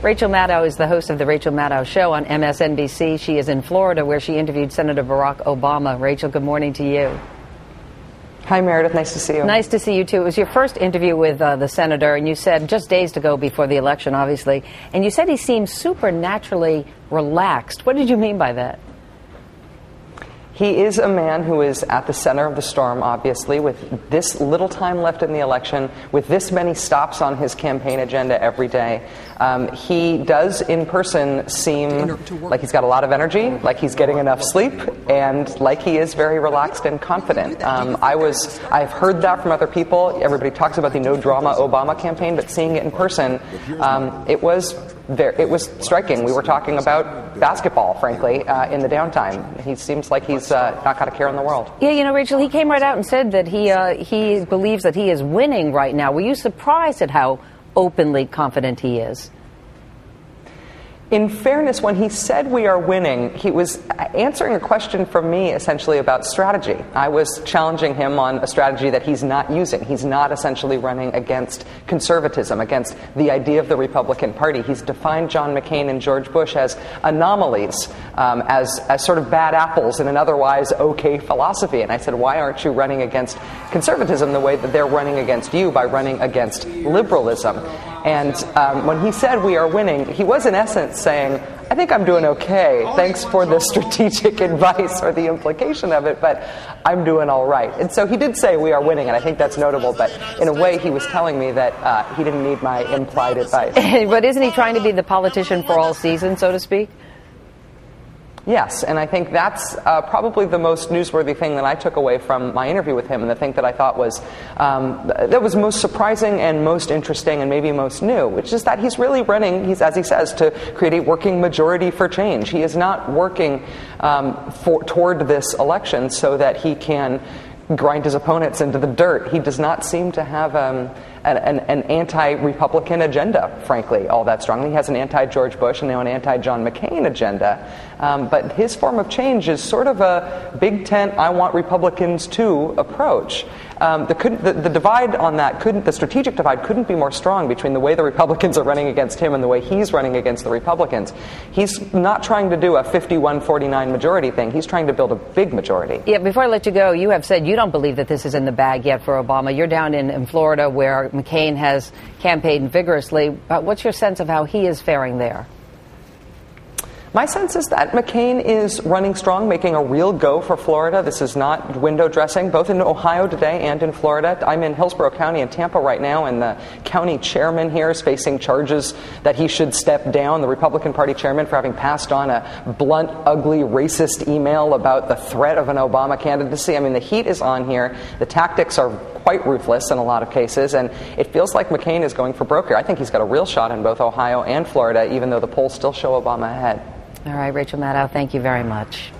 Rachel Maddow is the host of The Rachel Maddow Show on MSNBC. She is in Florida, where she interviewed Senator Barack Obama. Rachel, good morning to you. Hi, Meredith. Nice to see you. Nice to see you, too. It was your first interview with the senator, and you said, just days to go before the election, obviously, and you said he seemed supernaturally relaxed. What did you mean by that? He is a man who is at the center of the storm, obviously, with this little time left in the election, with this many stops on his campaign agenda every day. He does, in person, seem like he's got a lot of energy, like he's getting enough sleep, and like he is very relaxed and confident. I've heard that from other people. Everybody talks about the no-drama Obama campaign, but seeing it in person, it was striking. We were talking about basketball, frankly, in the downtime. He seems like he's not got a care in the world. Yeah, you know, Rachel, he came right out and said that he believes that he is winning right now. Were you surprised at how openly confident he is? In fairness, when he said we are winning, he was answering a question from me essentially about strategy. I was challenging him on a strategy that he's not using. He's not essentially running against conservatism, against the idea of the Republican Party. He's defined John McCain and George Bush as anomalies, as sort of bad apples in an otherwise okay philosophy. And I said, why aren't you running against conservatism the way that they're running against you by running against liberalism? And when he said we are winning, he was in essence saying, I think I'm doing okay. Thanks for the strategic advice or the implication of it, but I'm doing all right. And so he did say we are winning, and I think that's notable. But in a way, he was telling me that he didn't need my implied advice. But isn't he trying to be the politician for all seasons, so to speak? Yes, and I think that's probably the most newsworthy thing that I took away from my interview with him, and the thing that I thought was that was most surprising and most interesting and maybe most new, which is that he's really running, as he says, to create a working majority for change. He is not working toward this election so that he can grind his opponents into the dirt. He does not seem to have an anti-Republican agenda, frankly, all that strongly. He has an anti-George Bush and now an anti-John McCain agenda. But his form of change is sort of a big tent, I want Republicans to approach. The divide on that the strategic divide couldn't be more strong between the way the Republicans are running against him and the way he's running against the Republicans. He's not trying to do a 51-49 majority thing. He's trying to build a big majority. Yeah, before I let you go, you have said you don't believe that this is in the bag yet for Obama. You're down in Florida where McCain has campaigned vigorously. What's your sense of how he is faring there? My sense is that McCain is running strong, making a real go for Florida. This is not window dressing, both in Ohio today and in Florida. I'm in Hillsborough County in Tampa right now, and the county chairman here is facing charges that he should step down, the Republican Party chairman, for having passed on a blunt, ugly, racist email about the threat of an Obama candidacy. I mean, the heat is on here. The tactics are quite ruthless in a lot of cases, and it feels like McCain is going for broke here. I think he's got a real shot in both Ohio and Florida, even though the polls still show Obama ahead. All right, Rachel Maddow, thank you very much.